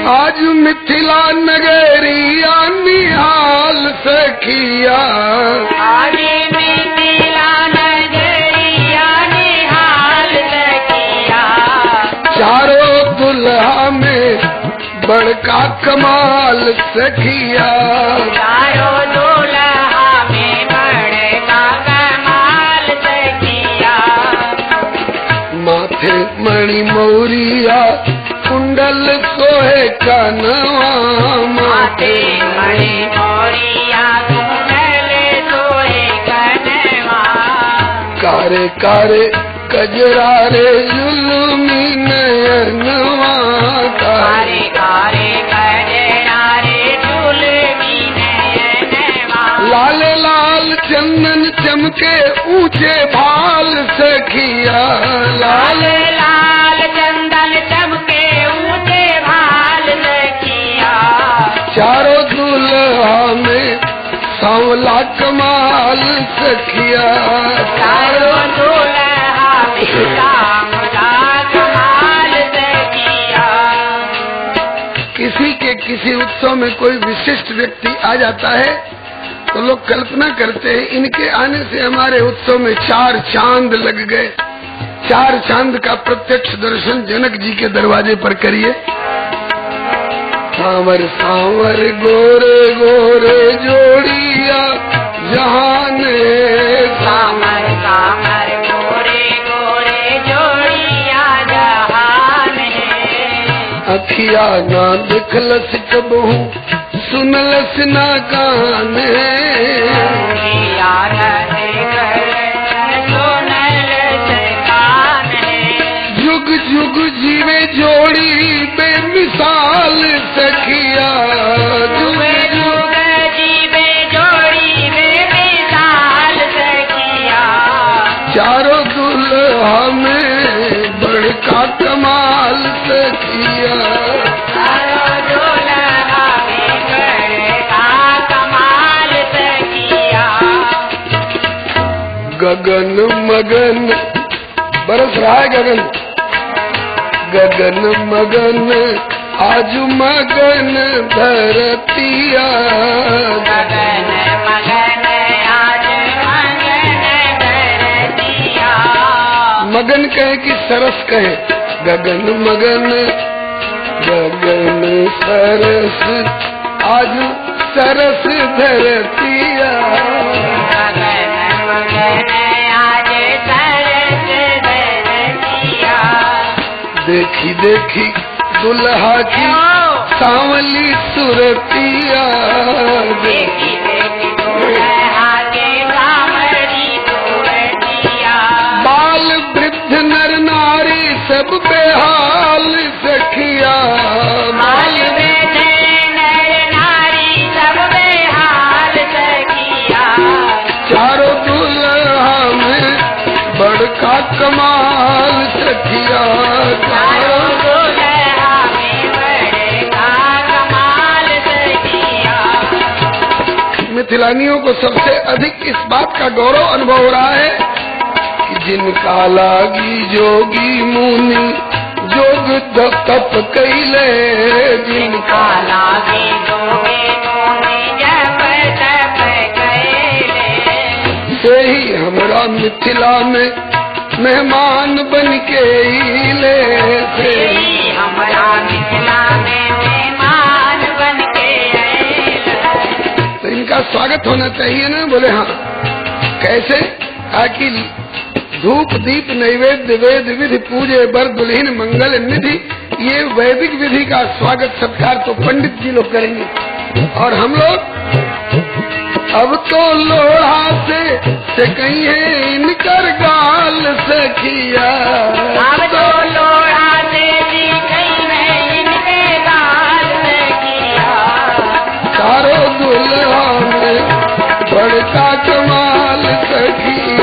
आज मिथिला नगरिया निहाल सखिया, आज मिथिला नगरिया निहाल सखिया, चारों दुल्हा में बड़का कमाल सखिया, चारों दुल्हा में बड़का कमाल सखिया, माथे मणि मौरिया कुंडल सोहे कनवा, माथे मणि मौरिया कुंडल सोहे कनवा, कारे कारे कजरा रे जुल्मी नयनवा, कारे कारे कजरा रे जुल्मी नयनवा, लाल लाल चंदन चमके ऊंचे भाल सखिया, लाल लाल चंदन चमके ऊंचे भाल सखिया, चारों दुल्हा में सांवला कमाल सखिया, चारों दुल्हा में सांवला कमाल सखिया। किसी के किसी उत्सव में कोई विशिष्ट व्यक्ति आ जाता है तो लोग कल्पना करते हैं इनके आने से हमारे उत्सव में 4 चांद लग गए। 4 चांद का प्रत्यक्ष दर्शन जनक जी के दरवाजे पर करिए। सांवर सांवर गोरे गोरे जोड़िया जहान, सांवर सांवर गोरे गोरे जोड़िया जहान है, अखिया ना दिखलस कबहू सुनलस ना कान, याद सुनलस कान है, जुग जुग जीवे जोड़ी बेमिसाल सखिया, जुग जुग जीवे जोड़ी बेमिसाल सखिया, चारों दुल्हा में बड़का कमाल सखिया, चारों दुल्हा में बड़का कमाल सखिया, गगन मगन बरस रहा है गगन, गगन मगन आज मगन धरतिया, गगन मगन आज मगन धरतिया, मगन कहे कि सरस कहे, गगन मगन गगन सरस आज सरस धरतिया, गगन मगन आज सरस धरतिया, देखी देखी दुल्हा की सांवली सुरतिया, देखी देखी दुल्हा के सांवली सुरतिया, बाल वृद्ध नर नारी सब बेहाल सखिया, बाल वृद्ध नर नारी सब बेहाल सखिया, चारों दुल्हा में बड़का कमाल सखिया, चारों दुल्हा में बड़का कमाल सखिया। मिथिलानियों को सबसे अधिक इस बात का गौरव अनुभव हो रहा है कि जिनका लागी जोगी मुनि जोग तप कैले, जिनका लागे जोगे मोहे जप तप कैले, से ही हमरा मिथिला में मेहमान बन के ले, से हमरा मिथिला में मेहमान बन के आए। तो इनका स्वागत होना चाहिए ना। बोले हाँ, कैसे? ताकि धूप दीप नैवेद्य वेद विधि पूजे बर दुल्हीन मंगल निधि, ये वैदिक विधि का स्वागत सत्कार तो पंडित जी लोग करेंगे, और हम लोग अब तो लोढ़ा से कहीं है इनकर गाल सखिया, अब तो लोढ़ा से जी कहीं है इनके गाल सखिया, चारों दुल्हा में बड़का कमाल सखिया।